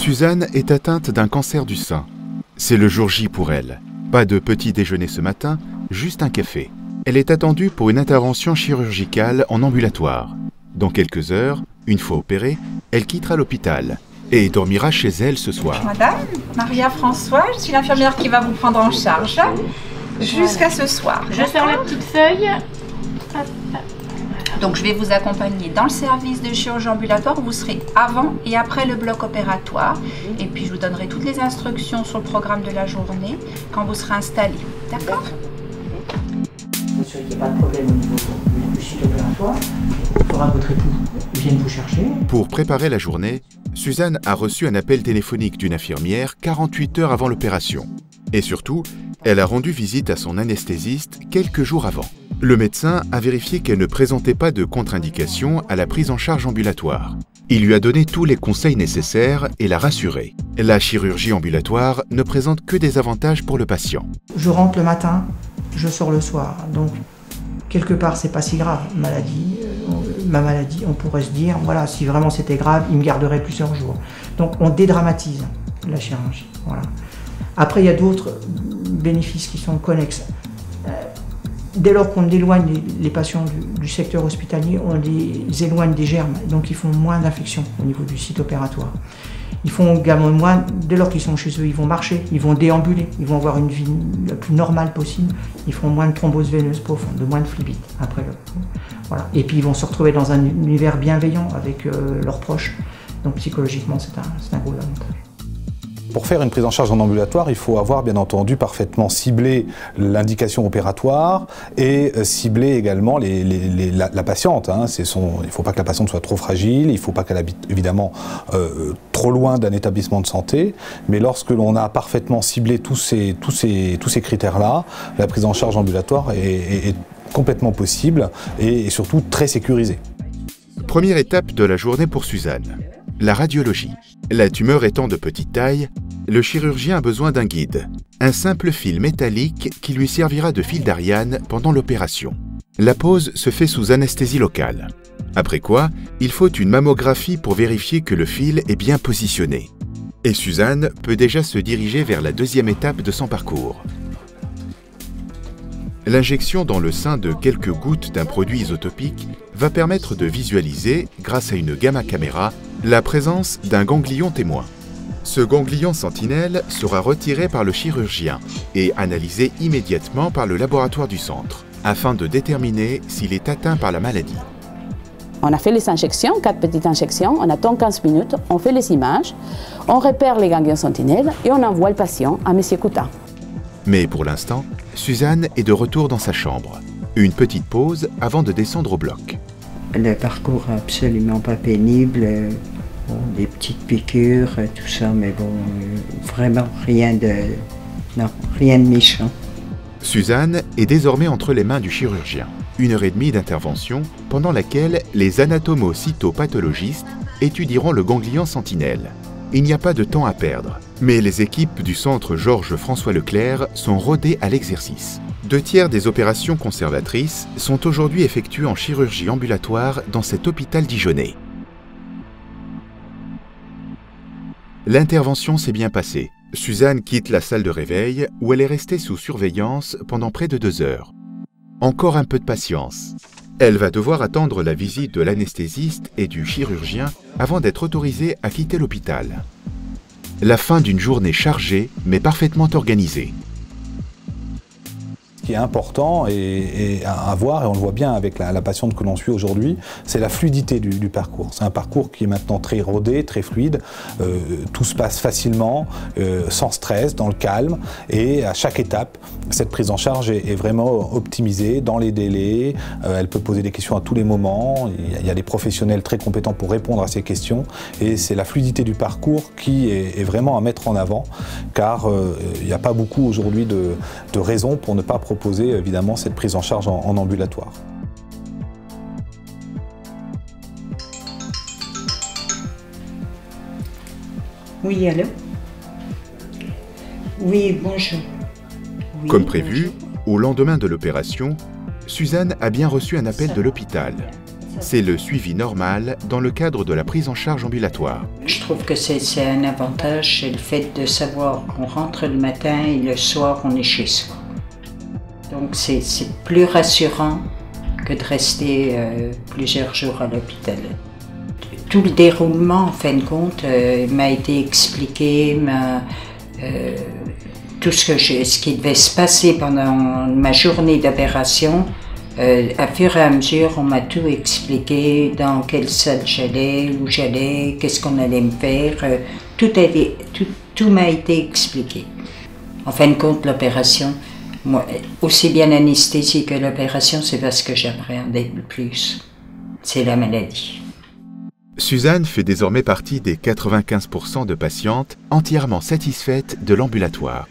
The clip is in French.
Suzanne est atteinte d'un cancer du sein. C'est le jour J pour elle. Pas de petit déjeuner ce matin, juste un café. Elle est attendue pour une intervention chirurgicale en ambulatoire. Dans quelques heures, une fois opérée, elle quittera l'hôpital et dormira chez elle ce soir. Madame, Maria François, je suis l'infirmière qui va vous prendre en charge jusqu'à ce soir. Je sors la petite feuille. Donc je vais vous accompagner dans le service de chirurgie ambulatoire où vous serez avant et après le bloc opératoire. Et puis je vous donnerai toutes les instructions sur le programme de la journée quand vous serez installé. D'accord ? Monsieur, il n'y a pas de problème au niveau du site opératoire. Il faudra que votre époux vienne vous chercher. Pour préparer la journée, Suzanne a reçu un appel téléphonique d'une infirmière 48 heures avant l'opération. Et surtout, elle a rendu visite à son anesthésiste quelques jours avant. Le médecin a vérifié qu'elle ne présentait pas de contre-indication à la prise en charge ambulatoire. Il lui a donné tous les conseils nécessaires et l'a rassurée. La chirurgie ambulatoire ne présente que des avantages pour le patient. Je rentre le matin, je sors le soir. Donc, quelque part, c'est pas si grave. Ma maladie, on pourrait se dire, voilà, si vraiment c'était grave, il me garderait plusieurs jours. Donc, on dédramatise la chirurgie. Voilà. Après, il y a d'autres bénéfices qui sont connexes. Dès lors qu'on éloigne les patients du secteur hospitalier, on les éloigne des germes, donc ils font moins d'infections au niveau du site opératoire. Ils font également moins, dès lors qu'ils sont chez eux, ils vont marcher, ils vont déambuler, ils vont avoir une vie la plus normale possible, ils font moins de thrombose veineuse profonde, de moins de phlébite après le. Voilà. Et puis ils vont se retrouver dans un univers bienveillant avec leurs proches, donc psychologiquement c'est un gros avantage. Pour faire une prise en charge en ambulatoire, il faut avoir bien entendu parfaitement ciblé l'indication opératoire et cibler également la patiente. Hein. Il ne faut pas que la patiente soit trop fragile, il ne faut pas qu'elle habite évidemment trop loin d'un établissement de santé, mais lorsque l'on a parfaitement ciblé tous ces critères-là, la prise en charge ambulatoire est complètement possible et surtout très sécurisée. Première étape de la journée pour Suzanne, la radiologie. La tumeur étant de petite taille, le chirurgien a besoin d'un guide, un simple fil métallique qui lui servira de fil d'Ariane pendant l'opération. La pose se fait sous anesthésie locale. Après quoi, il faut une mammographie pour vérifier que le fil est bien positionné. Et Suzanne peut déjà se diriger vers la deuxième étape de son parcours. L'injection dans le sein de quelques gouttes d'un produit isotopique va permettre de visualiser, grâce à une gamma caméra, la présence d'un ganglion témoin. Ce ganglion sentinelle sera retiré par le chirurgien et analysé immédiatement par le laboratoire du centre, afin de déterminer s'il est atteint par la maladie. On a fait les injections, 4 petites injections, on attend 15 minutes, on fait les images, on repère les ganglions sentinelles et on envoie le patient à M. Coutin. Mais pour l'instant, Suzanne est de retour dans sa chambre. Une petite pause avant de descendre au bloc. Le parcours absolument pas pénible, des petites piqûres, tout ça, mais bon, vraiment rien de méchant. Suzanne est désormais entre les mains du chirurgien. 1h30 d'intervention pendant laquelle les anatomo-cytopathologistes étudieront le ganglion sentinelle. Il n'y a pas de temps à perdre, mais les équipes du centre Georges-François Leclerc sont rodées à l'exercice. 2/3 des opérations conservatrices sont aujourd'hui effectuées en chirurgie ambulatoire dans cet hôpital dijonnais. L'intervention s'est bien passée. Suzanne quitte la salle de réveil où elle est restée sous surveillance pendant près de 2 heures. Encore un peu de patience. Elle va devoir attendre la visite de l'anesthésiste et du chirurgien avant d'être autorisée à quitter l'hôpital. La fin d'une journée chargée mais parfaitement organisée. Ce qui est important et à voir, et on le voit bien avec la patiente que l'on suit aujourd'hui, c'est la fluidité du parcours. C'est un parcours qui est maintenant très rodé, très fluide. Tout se passe facilement, sans stress, dans le calme. Et à chaque étape, cette prise en charge est vraiment optimisée dans les délais. Elle peut poser des questions à tous les moments. Il y a des professionnels très compétents pour répondre à ces questions. Et c'est la fluidité du parcours qui est vraiment à mettre en avant, car il n'y a pas beaucoup aujourd'hui de raisons pour ne pas proposer évidemment cette prise en charge en ambulatoire. Oui, allô? Oui, bonjour. Oui, Comme prévu, au lendemain de l'opération, Suzanne a bien reçu un appel de l'hôpital. c'est le suivi normal dans le cadre de la prise en charge ambulatoire. Je trouve que c'est un avantage, c'est le fait de savoir qu'on rentre le matin et le soir on est chez soi. Donc c'est plus rassurant que de rester plusieurs jours à l'hôpital. Tout le déroulement, en fin de compte, m'a été expliqué, tout ce qui devait se passer pendant ma journée d'opération. À fur et à mesure, on m'a tout expliqué, dans quelle salle j'allais, où j'allais, qu'est-ce qu'on allait me faire. Tout m'a été expliqué. En fin de compte, l'opération, moi, aussi bien l'anesthésie que l'opération, c'est parce que j'appréhendais le plus. C'est la maladie. Suzanne fait désormais partie des 95% de patientes entièrement satisfaites de l'ambulatoire.